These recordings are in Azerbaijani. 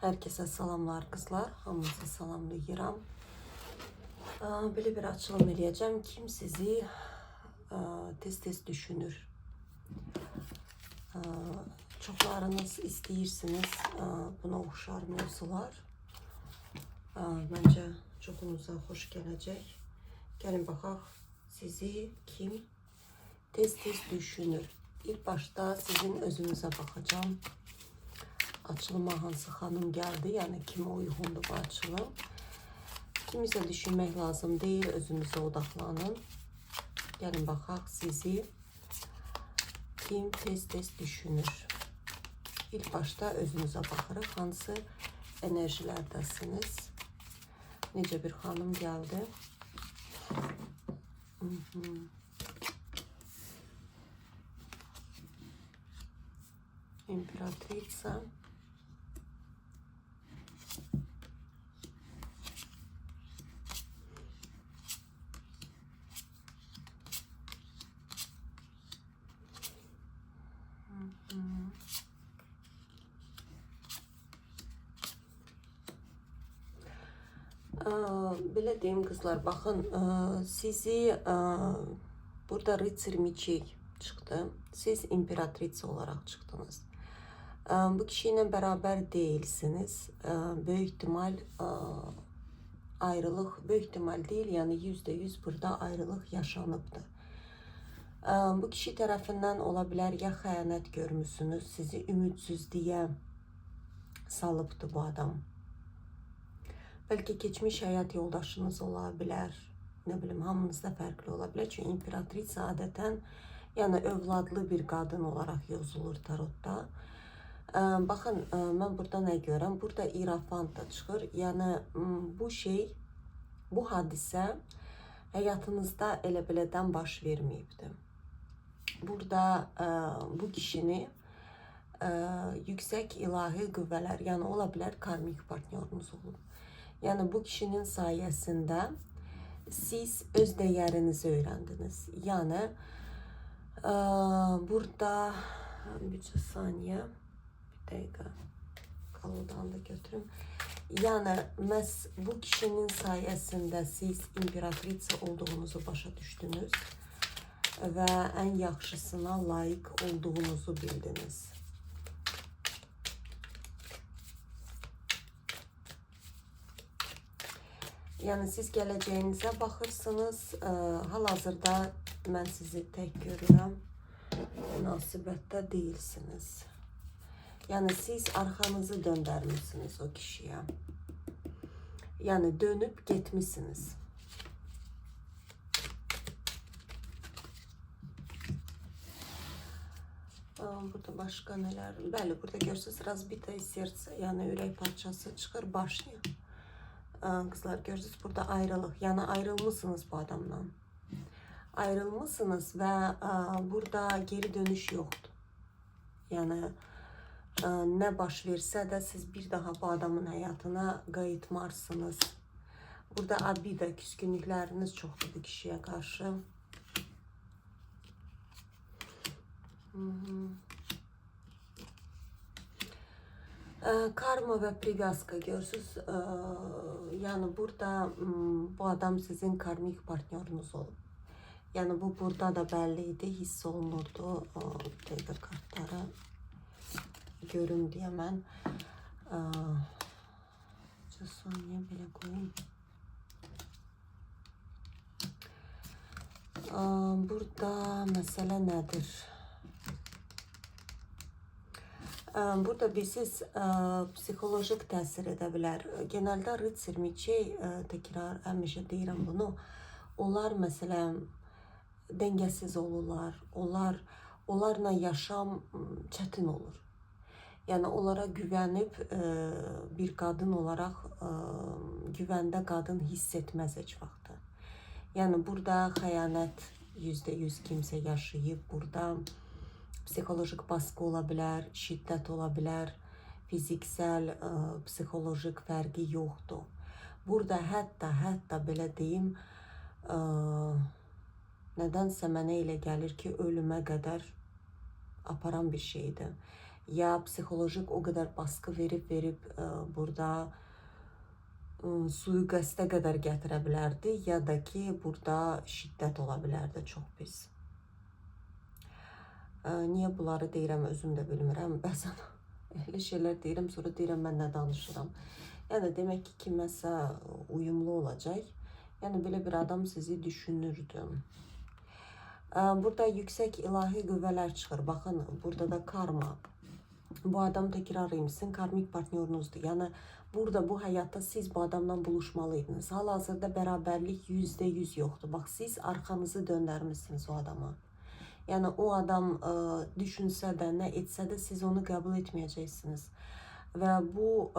Herkese salamlar kızlar. Hamınızı salamlayıram. Böyle bir açılım edeceğim. Kim sizi tez düşünür? Çoxlarınız istəyirsiniz buna oxşar mövzular. Bence çoxunuza xoş gələcək. Gəlin baxaq, sizi kim tez düşünür? İlk başta sizin özünüze bakacağım. Açılıma hansı xanım geldi, yani kime uyğundur bu açılım. Kimisə düşünmek lazım değil, özünüze odaklanın. Gəlin baxaq, sizi kim tez düşünür? İlk başta özünüze baxırıq, hansı enerjilərdəsiniz? Necə bir xanım geldi? İmperatriça. Belə deyim kızlar, bakın sizi burada Rıtsır Miçey çıktı. Siz imperatriça olarak çıktınız. Bu kişiyle beraber değilsiniz. Büyük ihtimal ayrılık, büyük ihtimal değil, yani %100 burada ayrılık yaşanıbdı. Bu kişi tarafından olabilir, ya xəyanət görmüşsünüz, sizi ümidsizliğe salıbdı bu adam. Belki geçmiş hayat yoldaşınız olabilir. Ne bileyim, hamınızda farklı olabilir. Çünkü imperatrice adeten yani övladlı bir kadın olarak yazılır tarotda. Bakın, ben burada ne görürüm? Burada İrafant da çıxır. Yani bu şey, bu hadisə hayatınızda elə belədən baş verməyibdi. Burada bu kişini yüksek ilahi qüvvələr, yani olabilir karmik partnyorunuz olur. Yani bu kişinin sayesinde siz öz değerinizi öğrendiniz. Yani burada bir saniye, bir dakika, kalıdan da götürüm. Yani bu kişinin sayesinde siz imperatriça olduğunuzu başa düştünüz ve en yaxşısına layık olduğunuzu bildiniz. Yani siz geleceğinize baxırsınız. Hal-hazırda mən sizi tek görürəm. Münasibətdə değilsiniz. Yani siz arxanızı döndərmişsiniz o kişiye. Yani dönüp getmişsiniz. Burada başka neler? Bəli, burada görürsünüz razbitое serce, yani ürək parçası çıxır, başlıyor. Kızlar görürsünüz burada ayrılık, yani ayrılmışsınız bu adamdan. Ayrılmışsınız ve burada geri dönüş yoktu. Yani ne baş verse de siz bir daha bu adamın hayatına qayıtmarsınız. Burada abida, küskünlükleriniz çoxdur bu kişiye karşı. Karma ve privyaska görürsünüz. Yani burada bu adam sizin karmik partnörünüz olur. Yani bu burada da belliydi, hiss olunurdu. Teyze kartları görüm diye ben. Saniye bile koyayım. Burada mesele nedir? Burada siz psikolojik təsir edə bilər. Genelde Rıtsır Miçey, tekrar həmişə deyirəm bunu, onlar məsələn dengesiz olurlar. Onlarla yaşam çətin olur. Yani onlara güvenip bir kadın olarak güvende kadın hissetmez hiç vaxtı. Yani burada xəyanət %100 kimse yaşayıb. Burada psikolojik baskı olabilir, şiddet olabilir, fiziksel, psikolojik fərqi yoxdur. Burada hətta belə deyim, nədənsə mənə elə gəlir ki, ölümə qədər aparan bir şeydir. ya psixolojik o qədər baskı verib burada sui-qəsdə qədər gətirə bilərdi, ya da ki, burada şiddət ola bilərdi çox pis. Niyə bunları deyirəm, özüm də bilmirəm. Bəzən elə şeylər deyirəm, sonra deyirəm mən nə danışıram. Yəni demək ki, kiməsə uyumlu olacaq. Yəni belə bir adam sizi düşünürdü. Burada yüksək ilahi qüvvələr çıxır. Baxın, burada da karma. Bu adam təkrar etmişsin, karmik partnyorunuzdur. Yəni burada bu həyatda siz bu adamla buluşmalıydınız. Hal-hazırda bərabərlik %100 yoxdur. Bax, siz arxanızı döndərmişsiniz o adama. Yəni o adam düşünsə də, nə etsə də siz onu qəbul etməyəcəksiniz. Və bu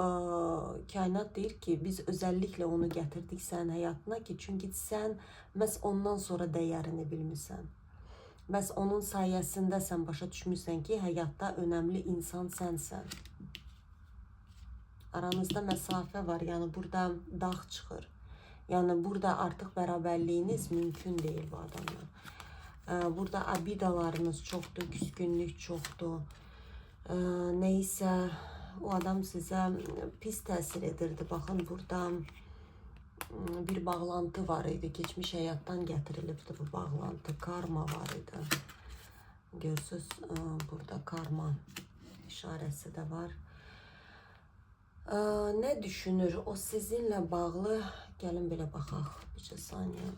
kainat deyir ki, biz özəlliklə onu gətirdik sənin həyatına ki, çünki sən məhz ondan sonra dəyərini bilmirsən. Məhz onun sayəsində sən başa düşmüşsən ki, həyatda önəmli insan sənsən. Aranızda məsafə var, yəni burada dağ çıxır. Yəni burada artıq bərabərliyiniz mümkün deyil bu adamla. Burada abidalarınız çoxdur, küskünlük çoxdur. Neysə, o adam sizə pis təsir edirdi. Baxın, burada bir bağlantı var idi. Keçmiş həyatdan gətirilibdi bu bağlantı. Karma var idi. Görürsünüz, burada karma işarəsi də var. Nə düşünür? O sizinlə bağlı, gəlin belə baxaq. Bir saniyə.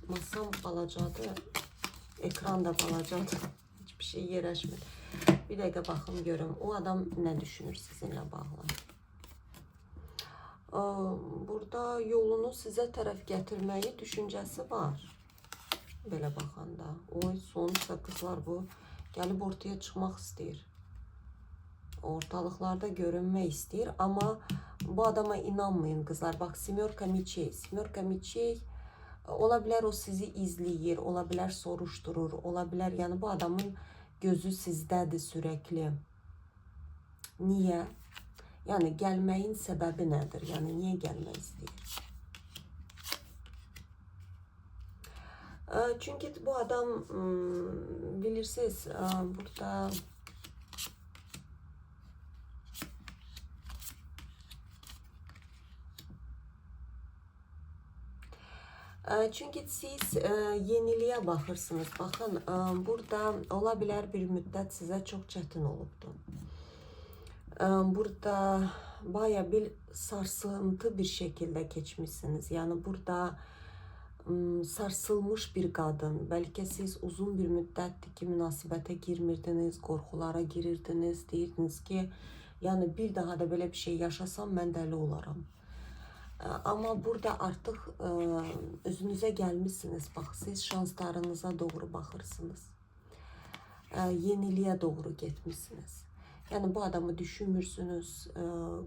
Masam balacadır. Ekran da balacadır. Hiçbir şey yerləşmir. Bir dəqiqə baxın görüm. O adam nə düşünür sizinlə bağlı? Burada yolunu sizə tərəf gətirməyi düşüncəsi var. Belə baxanda. Oy, sonuçta qızlar bu gəlib ortaya çıxmaq istəyir. Ortalıqlarda görünmək istəyir. Amma bu adama inanmayın qızlar. Bax, Semyorka Miçey. Semyorka Miçey ola bilər o sizi izləyir, ola bilər soruşturur, ola bilər yəni bu adamın gözü sizdədir sürəkli. Niyə? Yəni gəlməyin səbəbi nədir? Yəni niyə gəlmək istəyir? Çünki bu adam bilirsiniz, burada çünki siz yeniliyə baxırsınız. Baxın, burada ola bilər bir müddət sizə çox çətin olubdur. Burada baya bir sarsıntı bir şəkildə keçmişsiniz. Yəni burada sarsılmış bir qadın. Bəlkə siz uzun bir müddətdir ki, münasibətə girmirdiniz, qorxulara girirdiniz. Deyirdiniz ki, yəni bir daha da belə bir şey yaşasam mən dəli olaram. Amma burada artıq özünüzə gəlmişsiniz. Bax, siz şanslarınıza doğru baxırsınız. Yeniliyə doğru getmişsiniz. Yəni bu adamı düşünmürsünüz,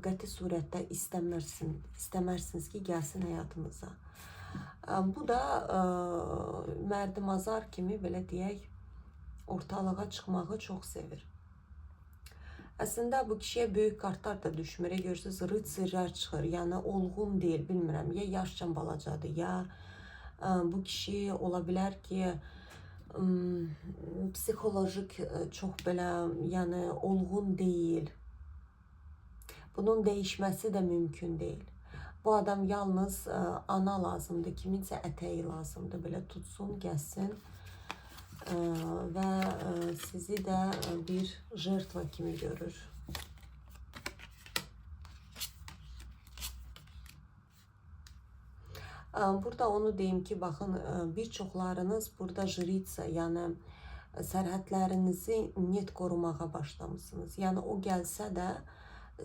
qəti surətdə istəmərsiniz ki, gəlsin həyatınıza. Bu da mərdimazar kimi, belə deyək, ortalığa çıxmağı çox sevir. Əslində bu kişiyə böyük kartlar da düşmür. Görürsünüz, rıtsırlar çıxır. Yəni olğun deyil, bilmirəm. Ya yaşcan balacadır, ya bu kişi ola bilər ki, psixolojik çox belə, yəni olğun deyil. Bunun dəyişməsi də mümkün deyil. Bu adam yalnız ana lazımdır, kiminsə ətəyi lazımdır. Belə tutsun, gəlsin və sizi də bir jertva kimi görür. Burada onu deyim ki, baxın, bir çoxlarınız burada jritsa, yəni sərhədlərinizi net qorumağa başlamışsınız. Yəni o gəlsə də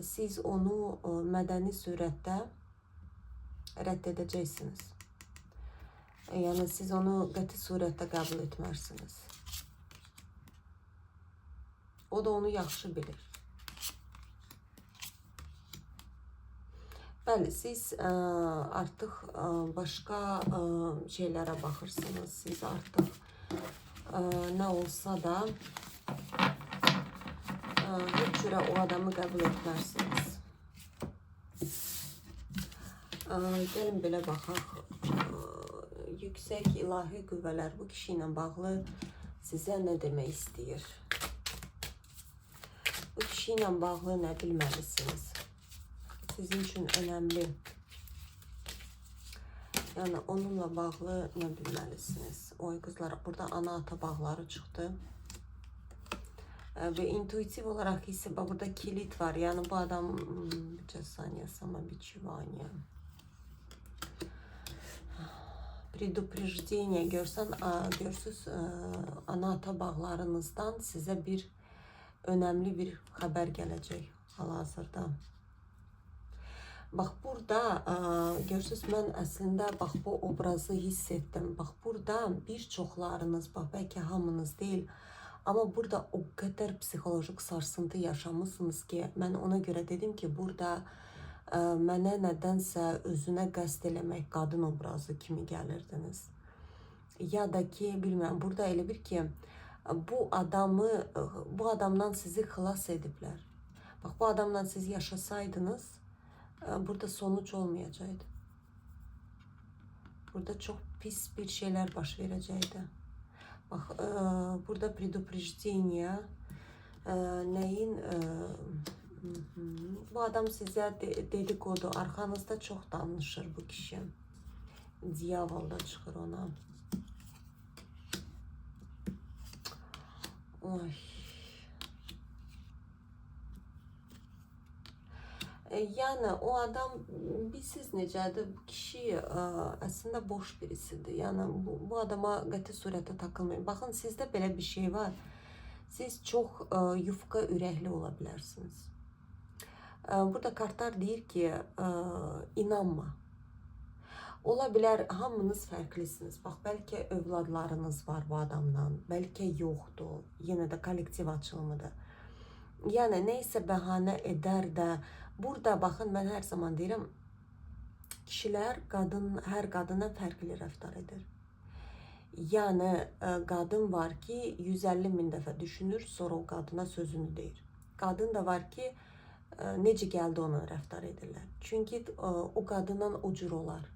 siz onu mədəni surətdə rədd edəcəksiniz. Yəni siz onu qəti surətdə qəbul etmərsiniz. O da onu yaxşı bilir. Bəli, siz artıq başqa şeylərə baxırsınız. Siz artıq nə olsa da heç cürə o adamı qəbul etmərsiniz. Gəlin belə baxaq. Yüksək ilahi qüvvələr bu kişi ilə bağlı sizə nə demək istəyir? kişi ilə bağlı nə bilməlisiniz? Sizin üçün önemli. Yani onunla bağlı nə bilməlisiniz? Oy kızlar, burada ana-ata bağları çıxdı. Ve intuitif olarak hisse, burada kilit var. Yani bu adam bir saniye самобичевание. Предупреждение görsünüz, ana-ata bağlarınızdan size bir önemli bir haber gelecek hal-hazırda. Bax burada görürsüz, mən əslində bax bu obrazı hiss etdim. Bax burada bir çoxlarınız, bax bəlkə hamınız deyil, amma burada o qədər psixolojik sarsıntı yaşamışsınız ki, mən ona görə dedim ki, burada mənə nədənsə özünə qəsd eləmək qadın obrazı kimi gəlirdiniz. Ya da ki, bilmirəm, burada elə bir ki, bu adamdan sizi xilas ediblər. Bax bu adamla siz yaşasaydınız, burada sonuç olmayacaktı. Burada çok pis bir şeyler baş verəcəkdi. Bak burada предупреждение neyin bu adam size dedikodu, arkanızda çok danışır bu kişi. Diyavol da çıxır ona. Oy. Yani o adam bilsiz necədir, bu kişi aslında boş birisidir. Yani bu adama qəti surətdə takılmayın. Bakın sizde belə bir şey var. Siz çok yufka ürəkli ola bilərsiniz. Burada kartlar deyir ki, inanma. Ola bilər hamınız fərqlisiniz. Bax, bəlkə övladlarınız var bu adamdan, bəlkə yoxdur. Yenə də kollektiv açılımıdır. Yəni neysə bəhanə edər də. Burada baxın, mən hər zaman deyirəm, kişilər hər qadına fərqli rəftar edir. Yəni qadın var ki 150.000 dəfə düşünür, sonra o qadına sözünü deyir. Qadın da var ki necə gəldi ona rəftar edirlər. Çünki o qadından o cür olar.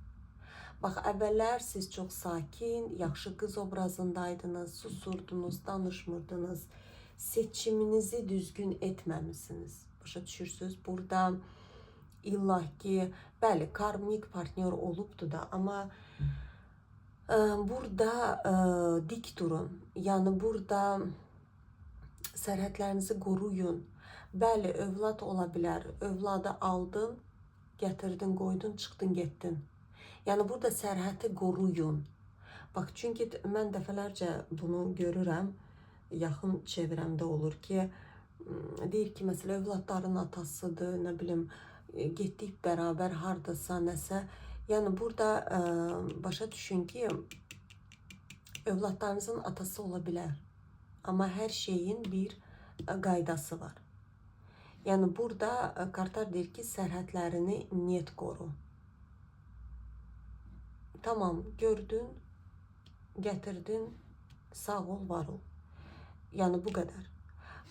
Bax, əvvəllər siz çox sakin, yaxşı qız obrazındaydınız, susurdunuz, danışmırdınız, seçiminizi düzgün etməmişsiniz. Başa düşürsünüz? Burada illaki, bəli, karmik partner olubdu da, amma burada dik durun. Yəni burada sərhədlərinizi qoruyun. Bəli, övlad ola bilər. Övladı aldın, gətirdin, qoydun, çıxdın, getdin. Yəni burada sərhədi qoruyun. Bax, çünki mən dəfələrcə bunu görürəm, yaxın çevrəmdə olur ki, deyir ki, məsələ övladların atasıdır, nə bilim, getdik bərabər hardasa, nəsə. Yəni burada başa düşün ki, övladlarınızın atası ola bilər. Amma hər şeyin bir qaydası var. Yəni burada kartlar deyir ki, sərhədlərini niyet qoru. Tamam, gördün, gətirdin, sağ ol, var ol. Yəni bu qədər.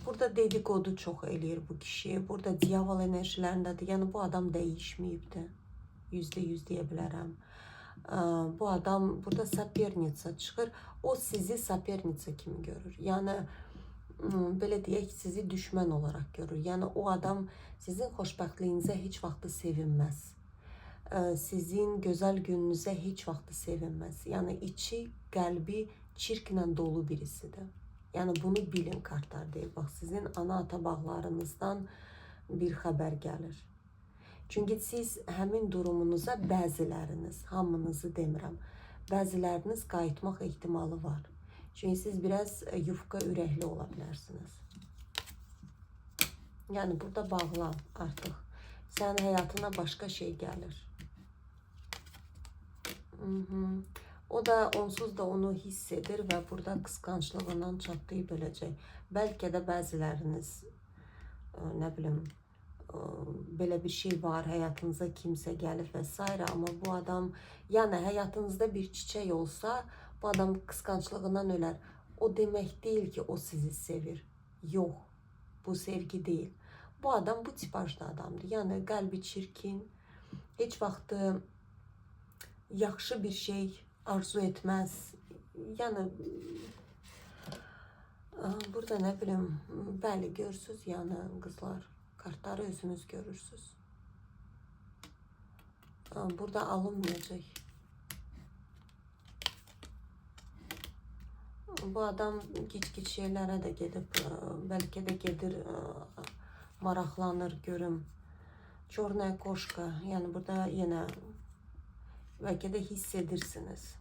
Burada dedikodu çox eləyir bu kişi. Burada diyavol enerjilərindədir. Yəni bu adam dəyişməyibdir. %100 deyə bilərəm. Bu adam burada sapernica çıxır. O sizi sapernica kimi görür. Yəni belə deyək, sizi düşmən olaraq görür. Yəni o adam sizin xoşbəxtliyinizə heç vaxtı sevinməz. Sizin gözəl gününüzə heç vaxtı sevinməz. Yəni içi, qəlbi çirklə dolu birisidir. Yani bunu bilin, kartlar deyir. Bax, sizin ana-ata bağlarınızdan bir xəbər gəlir. Çünki siz həmin durumunuza bəziləriniz, hamınızı demirəm, bəziləriniz qayıtmaq ehtimalı var. Çünki siz biraz yufka ürəkli ola bilərsiniz. Yəni burada bağlan artıq. Sənin həyatına başqa şey gəlir. O da onsuz da onu hiss edir və burada qısqanclığından çatlayıb öləcək. Bəlkə də bəziləriniz, nə bilim, belə bir şey var, həyatınıza kimsə gəlib və s. Amma bu adam, yəni həyatınızda bir çiçək olsa, bu adam qısqanclığından ölər. O demək deyil ki, o sizi sevir. Yox, bu sevgi deyil. Bu adam bu tipajda adamdır. Yəni qəlbi çirkin, heç vaxtı yaxşı bir şey arzu etməz. Yəni Burada nə bilim, bəli, görürsüz, yəni qızlar, kartları özünüz görürsüz. Burada alınmayacaq. Bu adam gic-gic şeylərə də gedib, bəlkə də gedir, maraqlanır, görüm. Çornaya koşka, yəni burada yenə bəlkə də hiss edirsiniz.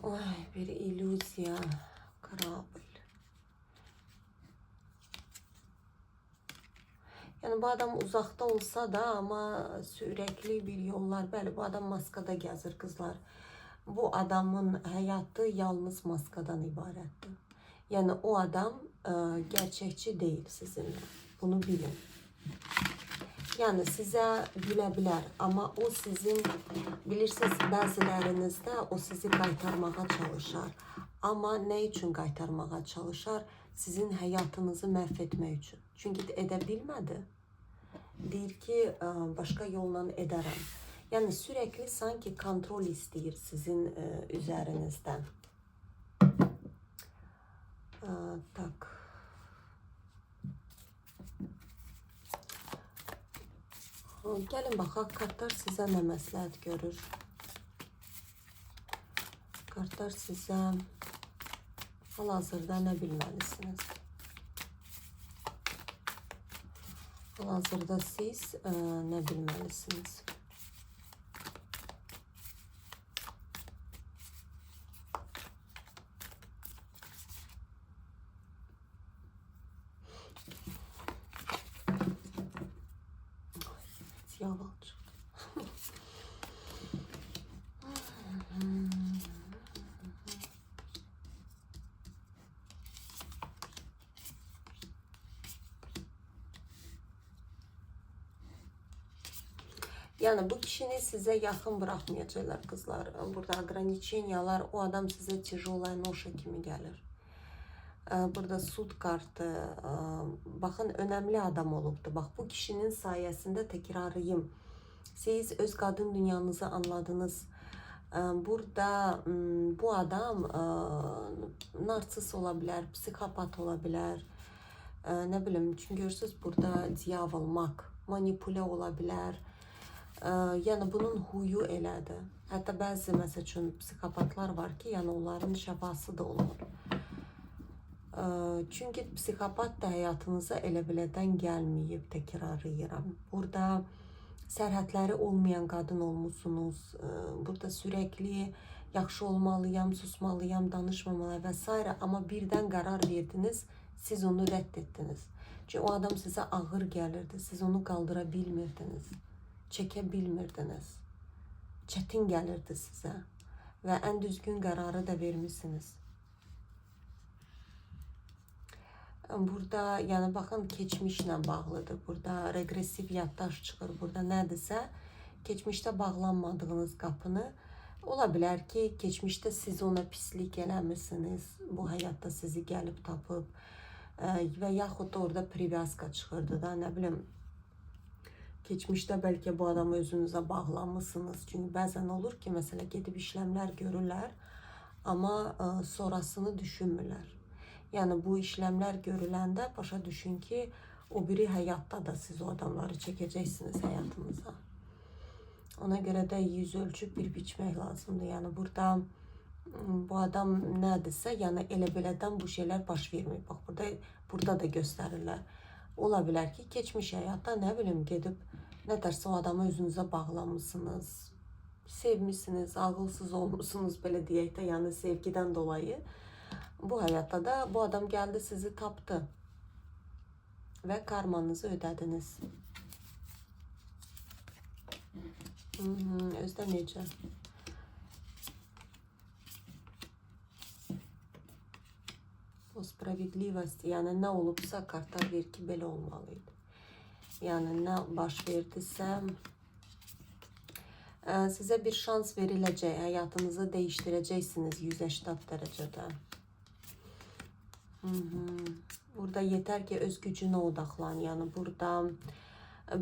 Ay, bir illüziya, karabil. Yəni bu adam uzaqda olsa da, amma sürəkli bir yollar, bəli, bu adam maskada gəzir qızlar. Bu adamın həyatı yalnız maskadan ibarətdir. Yəni o adam gerçəkçi deyil sizinlə. Bunu bilin. Yəni sizə gülə bilər, amma o sizin, bilirsiniz, bəzilərinizdə o sizi qaytarmağa çalışar. Amma nə üçün qaytarmağa çalışar? Sizin həyatınızı məhv etmək üçün. Çünki edə bilmədi. Deyir ki, başqa yolla edərəm. Yəni sürəkli sanki kontrol istəyir sizin üzərinizdən. Tak. Gəlin baxaq, kartlar sizə nə məsləhət görür? Kartlar sizə hal-hazırda nə bilməlisiniz? Hal-hazırda siz nə bilməlisiniz? Yavaş. Yani bu kişini size yakın bırakmayacaklar kızlar. Burada ограниченияlar, o adam size тяжелая noşa kimi gelir. Burada sud kartı, bakın önemli adam olubdu. Bak bu kişinin sayesinde tekrarlayayım. Siz öz kadın dünyanızı anladınız. Burada bu adam narsis olabilir, psikopat olabilir. Ne bileyim, çünkü görürsünüz burada diyavol, mak, manipüle olabilir. Yəni bunun huyu elədir. Hətta bəzi məsəl üçün psikopatlar var ki, yəni onların şəfası da olur. Çünki psikopat da həyatınıza elə belədən gəlməyib, təkrarlayıram. Burada sərhədləri olmayan qadın olmusunuz. Burada sürəkli yaxşı olmalıyam, susmalıyam, danışmamalıyam və s. Amma birdən qərar verdiniz, siz onu rədd etdiniz. Çünki o adam sizə ağır gəlirdi, siz onu qaldıra bilmirdiniz. Çəkə bilmirdiniz. Çətin gəlirdi sizə və ən düzgün qərarı da vermişsiniz. Burada, yəni baxın, keçmişlə bağlıdır. Burada regresiv yaddaş çıxır. Burada nədirsə, keçmişdə bağlanmadığınız qapını, ola bilər ki, keçmişdə siz ona pislik eləmirsiniz. Bu həyatda sizi gəlib tapıb və yaxud da orada privyaska çıxırdı da, nə bilim, keçmişdə bəlkə bu adamı özünüzə bağlanmışsınız. Çünki bəzən olur ki, məsələ gedib işləmlər görürlər, amma sonrasını düşünmürlər. Yəni bu işləmlər görüləndə başa düşün ki, o biri həyatda da siz o adamları çəkəcəksiniz həyatınıza. Ona görə də yüz ölçüb bir biçmək lazımdır. Yəni burada bu adam nədirsə, yəni elə belədən bu şeylər baş vermir. Bax burada da göstərirlər. Ola bilər ki, keçmiş həyatda nə bilim gedib nə dərsə o adamı özünüzə bağlamışsınız, sevmişsiniz, ağılsız olmuşsunuz, belə deyək də, yəni sevgidən dolayı. Bu həyatda da bu adam gəldi, sizi tapdı və karmanızı ödədiniz. Özdə necə? O spravedlivost, yəni nə olubsa kartlar ver ki, belə olmalıydı. Yəni nə baş verdisə, sizə bir şans veriləcək, həyatınızı dəyişdirəcəksiniz 180 dərəcədə. Burada yeter ki öz gücünə odaqlan. Yəni burada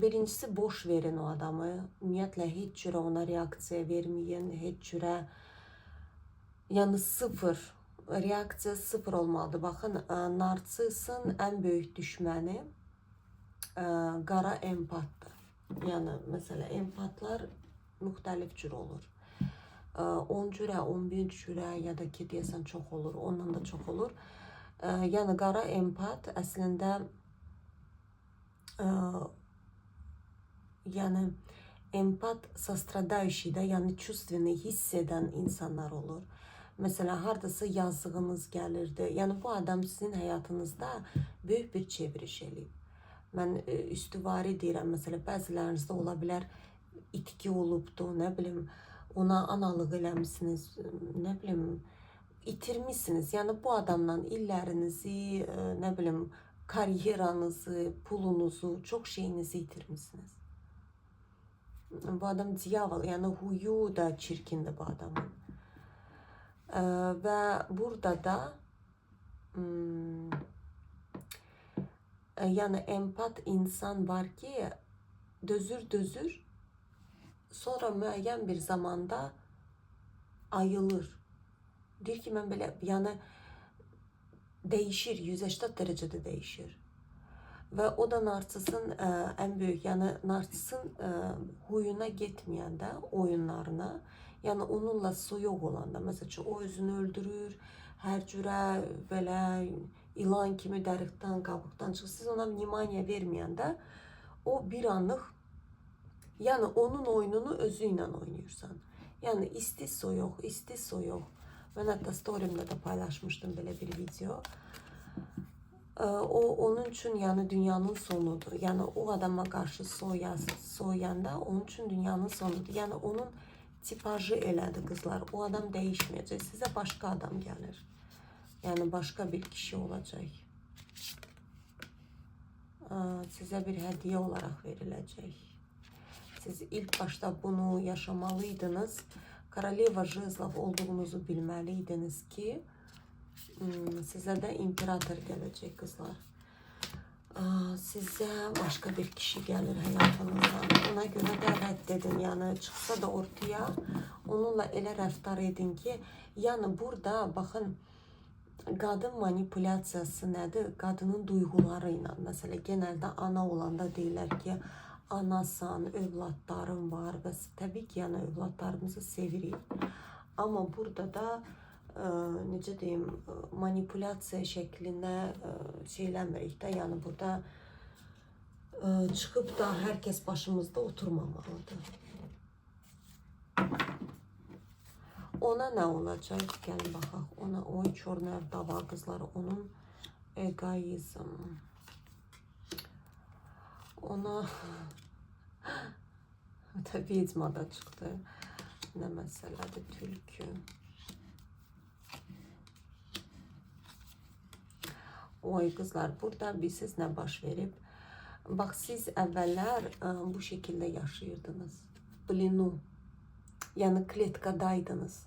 birincisi boş verin o adamı. Ümumiyyətlə heç cürə ona reaksiya verməyin, heç cürə Yani sıfır. Reaksiya sıfır olmalıdır. Baxın, narsistin ən böyük düşməni qara empatdır. Yəni, məsələn, empatlar müxtəlif cür olur. 10 cürə, 11 cürə ya da ki, deyəsən çox olur, ondan da çox olur. Yəni, qara empat əslində yəni empat sastradayşi də, yəni çüstveni hiss edən insanlar olur. Mesela hardasa yazdığınız gəlirdi. Yəni bu adam sizin həyatınızda böyük bir çeviriş eləyib. Mən üstüvari deyirəm, mesela bəzilərinizdə ola bilər itki olubdu, nə bilim, ona analıq eləmisiniz, nə bilim, itirmişsiniz. Yəni bu adamla illərinizi, nə bilim, karyeranızı, pulunuzu, çox şeyinizi itirmişsiniz. Bu adam diyavol, yəni huyu da çirkindir bu adamın. Və burada da yəni empat insan var ki, dözür, sonra müəyyən bir zamanda ayılır. Deyir ki, mən belə, yəni dəyişir, 180 dərəcədə dəyişir. Və o da narsistin ən böyük, yəni narsistin huyuna getməyəndə, oyunlarına, yəni onunla soyuq olanda, məsələn, o özünü öldürür, hər cürə belə ilan kimi dərikdən, qabıqdan çıxır. Siz ona vнимание verməyəndə, o bir anlıq, yəni onun oyununu özü ilə oynayırsan. Yəni isti soyuq. Mən hətta storyimdə də paylaşmışdım belə bir video. O onun üçün yəni dünyanın sonudur. Yəni o adama qarşı soyanda onun üçün dünyanın sonudur. Yəni onun tipajı elədir qızlar. O adam dəyişməyəcək. Sizə başqa adam gəlir. Yəni başqa bir kişi olacaq. Sizə bir hədiyyə olaraq veriləcək. Siz ilk başta bunu yaşamalıydınız. Koroleva Jezlov olduğunuzu bilməliydiniz ki, sizə də imperator gələcək qızlar. Sizə başqa bir kişi gəlir həyatınızdan. Ona görə də rədd edin. Yəni çıxsa da ortaya onunla elə rəftar edin ki, yəni burada baxın, qadın manipulyasiyası nədir? Qadının duyğuları ilə. Məsələn, genəldə ana olanda deyirlər ki, anasan, övladların var və təbii ki, yəni övladlarımızı sevirik. Amma burada da necə deyim, manipulyasiya şəklində şeyləmirik də, yəni burada çıxıb da hər kəs başımızda oturmamalıdır. Ona nə olacaq? Gəlin baxaq. Ona oy çornaya dava qızları, onun egoizm. Ona da vedma da çıxdı. Nə məsələdir? Tülkü. Oy qızlar, burada bilsiz nə baş verib? Bax, siz əvvəllər bu şəkildə yaşayırdınız. Blinu. Yəni kletkadaydınız.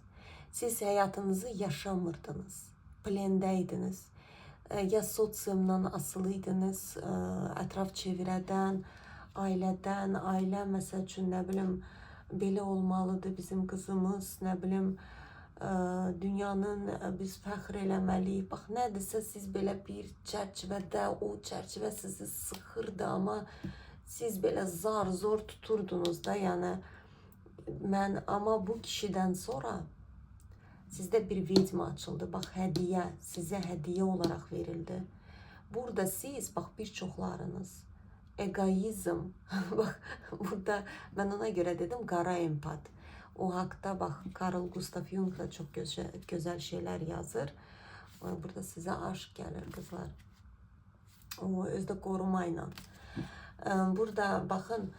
Siz həyatınızı yaşamırdınız. Plendəydiniz. Ya sosiumdan asılıydınız, ətraf çevrədən, ailədən, ailə məsəl üçün, nə bilim, belə olmalıdır bizim qızımız, nə bilim, dünyanın biz fəxr eləməliyik. Bax, nədirsə siz belə bir çərçivədə, o çərçivə sizi sıxırdı, amma siz belə zar-zor tuturdunuz da, yəni amma bu kişidən sonra sizdə bir vedma açıldı. Bax, hədiyyə, sizə hədiyyə olaraq verildi. Burada siz, bax, bir çoxlarınız, egoizm, bax, burada mən ona görə dedim, qara empat. O haqda, bax, Carl Gustav Jung da çox gözəl şeylər yazır. Burada sizə aşk gəlir, qızlar. O, özdə qoruma ilə. Burada, baxın,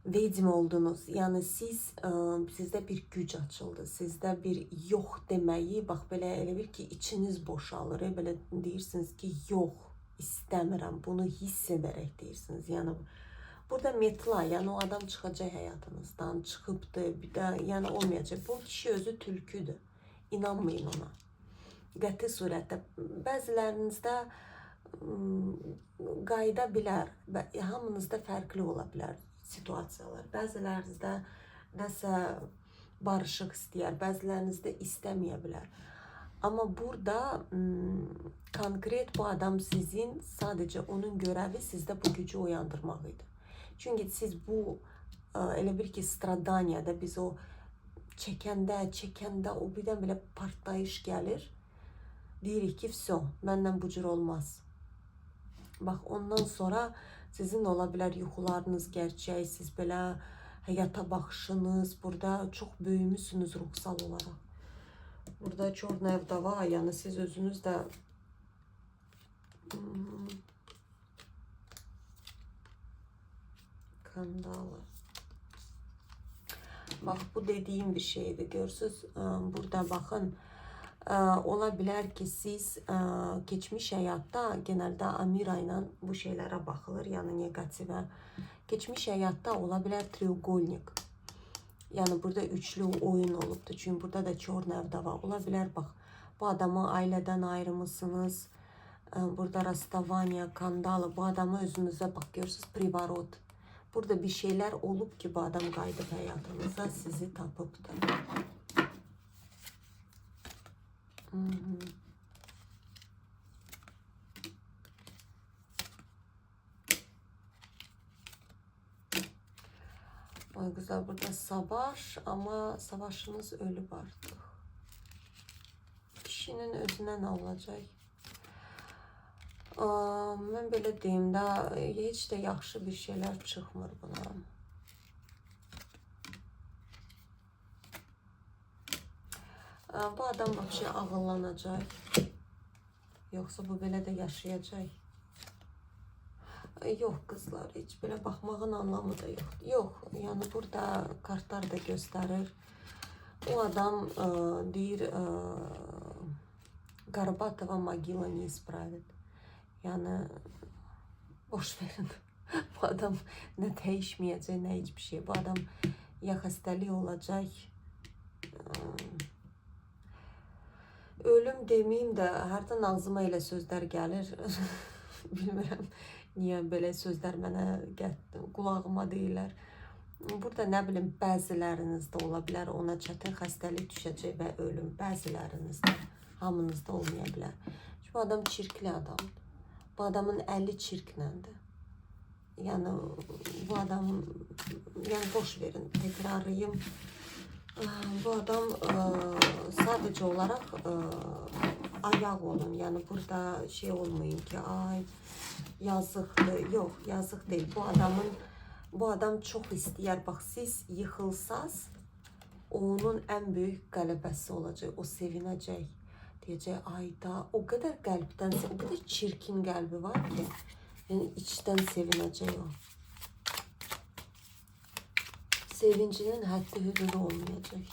vedma oldunuz. Yəni sizdə bir güc açıldı. Sizdə bir yox deməyi, bax belə elə bir ki, içiniz boşalır. Belə deyirsiniz ki, yox, istəmirəm. Bunu hiss edərək deyirsiniz. Yəni burada metla, yəni o adam çıxacaq həyatınızdan, çıxıbdır, bir də yəni olmayacaq. Bu kişi özü tülküdür. İnanmayın ona. Qəti surətdə. Bəzilərinizdə qayda bilər. Hamınızda fərqli ola bilər situasiyalar. Bəzilərinizdə nəsə barışıq istəyər, bəziləriniz də istəməyə bilər. Amma burada konkret bu adam sizin sadəcə onun görəvi sizdə bu gücü oyandırmaq idi. Çünki siz bu elə bir ki stradaniyada biz o çəkəndə o birdən belə partlayış gəlir. Deyirik ki, vəsə, məndən bu cür olmaz. Bax, ondan sonra sizin ola bilər yuxularınız gerçək, siz belə həyata baxışınız, burada çox böyümüsünüz ruhsal olaraq. Burada Çorna Vdova, yəni siz özünüz də Kandala. Bax, bu dediyim bir şeydir, görürsünüz. Burada baxın, ola bilər ki, siz keçmiş həyatda genəldə Amira ilə bu şeylərə baxılır, yəni negativə. Keçmiş həyatda ola bilər treugolnik. Yəni burada üçlü oyun olubdur. Çünki burada da Çorna Vdova. Ola bilər, bax, bu adamı ailədən ayrılmışsınız. Burada Rastavaniya, Kandala. Bu adamı özünüzə bax, görürsünüz, privarot. Burada bir şeyler olub ki, bu adam qayıdıb həyatınıza, sizi tapıbdır. Ay güzel, burada savaş, ama savaşınız ölüb artıq. Kişinin özünə nə olacaq? Mən belə deyim də, heç də yaxşı bir şeylər çıxmır buna. Bu adam vəbşə ağıllanacaq. Yoxsa bu belə də yaşayacaq. Yox qızlar, heç belə baxmağın anlamı da yoxdur. Yox, yəni burada kartlar da göstərir. O adam deyir, Горбатова могила не исправит. Yəni, boş verin. Bu adam nə dəyişməyəcək, nə heç bir şey. Bu adam ya xəstəlik olacaq. Ölüm deməyim də, hərdən ağzıma elə sözlər gəlir. Bilmirəm, niyə belə sözlər mənə qulağıma deyirlər. Burada nə bilim, bəzilərinizdə ola bilər, ona çətin xəstəlik düşəcək və ölüm. Bəzilərinizdə, hamınızda olmaya bilər. Çünki bu adam çirkli adamdır. Bu adamın əli çirkləndir. Yəni, bu adam, yəni boş verin, təkrarlayım. Bu adam sadəcə olaraq ayaq olun. Yəni, burada şey olmayın ki, ay, yazıqdır. Yox, yazıq deyil. Bu adam çox istəyər. Bax, siz yıxılsaz, onun ən böyük qələbəsi olacaq. O sevinəcək. Deyəcək, ay da, o qədər qəlbdən, o qədər çirkin qəlbi var ki, yəni içdən sevinəcək o. Sevincinin həddi hüdudu olmayacaq.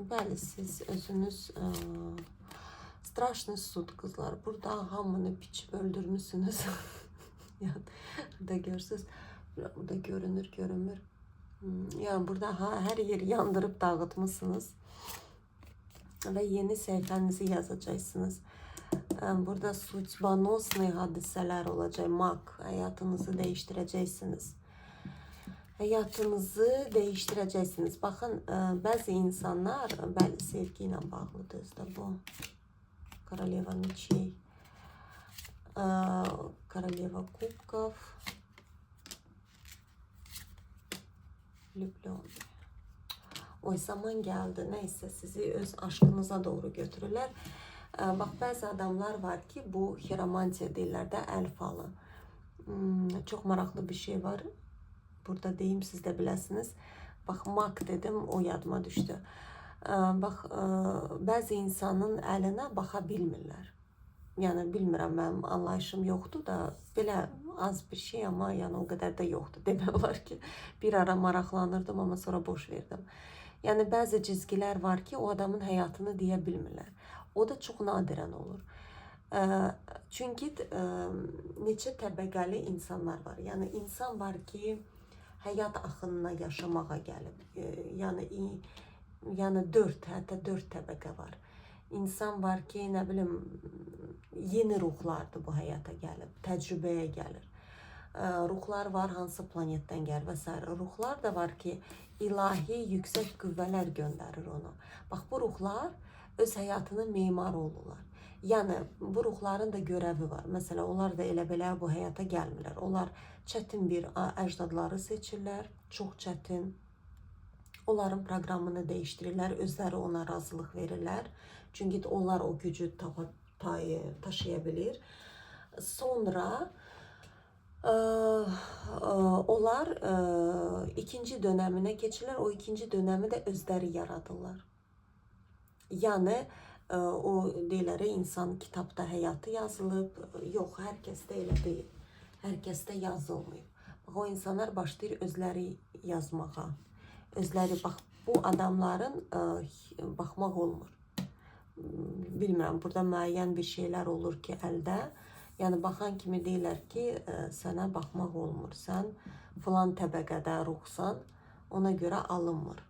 Bəli, siz özünüz straşlı sud qızlar. Burada hamını biçib öldürmüşsünüz. Burada görürsünüz. Burada görünür, görünmür. Yəni burada hər yeri yandırıb dağıtmışsınız. Və yeni səhifənizi yazacaqsınız. Burada судьбоносные hadisələr olacaq. Mak, həyatınızı dəyişdirəcəksiniz. Həyatınızı dəyişdirəcəksiniz. Baxın, bəzi insanlar, bəli, sevgi ilə bağlıdır da bu. Королева мечей. Королева кубков. Влюбленный. O zaman gəldi, nəysə sizi öz aşkınıza doğru götürürlər. Bax, bəzi adamlar var ki, bu xiromantiya deyirlər də, əl falı. Çox maraqlı bir şey var. Burada deyim, siz də biləsiniz. Bax, mak dedim, o yadıma düşdü. Bax, bəzi insanın əlinə baxa bilmirlər. Yəni, bilmirəm, mənim anlayışım yoxdur da, belə az bir şey, amma yəni o qədər də yoxdur. Demək olar ki, bir ara maraqlanırdım, amma sonra boş verdim. Yəni, bəzi cizgilər var ki, o adamın həyatını deyə bilmirlər. O da çox nadirən olur. Çünki neçə təbəqəli insanlar var. Yəni, insan var ki, həyat axınına yaşamağa gəlib. Yəni 4, hətta 4 təbəqə var. İnsan var ki, nə bilim, yeni ruhlardır bu həyata gəlib, təcrübəyə gəlir. ruhlar var, hansı planetdən gəlir və s. Ruhlar da var ki, ilahi yüksək qüvvələr göndərir ona. Bax, bu ruhlar öz həyatının memarı olurlar. Yəni, bu ruhların da görəvi var. Məsələn, onlar da elə belə bu həyata gəlmirlər. Onlar çətin bir əcdadları seçirlər, çox çətin. Onların proqramını dəyişdirirlər, özləri ona razılıq verirlər. Çünki onlar o gücü taşıya bilir. Sonra onlar ikinci dönəminə keçirlər. O ikinci dönəmi də özləri yaradırlar. Yəni, o deyirlər, insan kitabda həyatı yazılıb. Yox, hər kəsdə elə deyil. Hər kəsdə yazılmayıb. Bax, o insanlar başlayır özləri yazmağa. Özləri, bax, bu adamların baxmaq olmur. Bilmirəm, burada müəyyən bir şeylər olur ki, əldə. Yəni, baxan kimi deyirlər ki, sənə baxmaq olmur. Sən filan təbəqədə ruhsan, ona görə alınmır.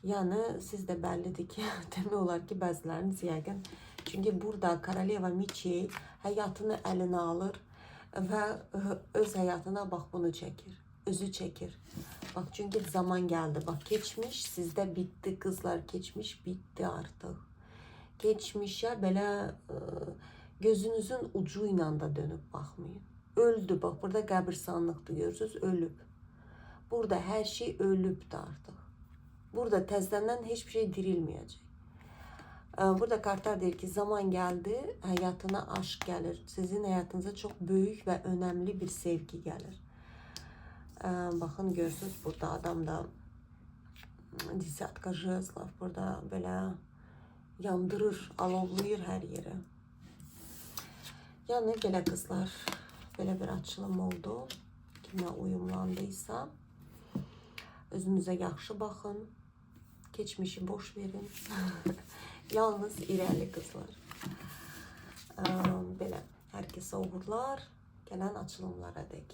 Yəni, siz də bəllidir ki, demək olar ki, bəziləriniz yəqin. Çünki burada Koroleva Miçey həyatını əlinə alır və öz həyatına bax bunu çəkir. Özü çəkir. Bax, çünki zaman gəldi. Bax, keçmiş sizdə bitdi, qızlar, keçmiş bitdi artıq. Keçmişə belə gözünüzün ucu ilə də dönüb baxmayın. Öldü, bax, burada qəbirstanlıqdır, görürsünüz, ölüb. Burada hər şey ölübdür artıq. Burada təzədən heç bir şey dirilməyəcək. Burada kartlar deyir ki, zaman gəldi, həyatına aşk gəlir. Sizin həyatınıza çox böyük və önəmli bir sevgi gəlir. Baxın, görürsünüz, burada adam da desatka jezlov burada belə yandırır, alovlayır hər yeri. Yəni, belə qızlar, belə bir açılım oldu. Kimə uyumlandıysa, özünüzə yaxşı baxın. Keçmişi boş verin. Yalnız irəli qızlar. Belə, hər kəsə uğurlar, gələn açılımlara dək.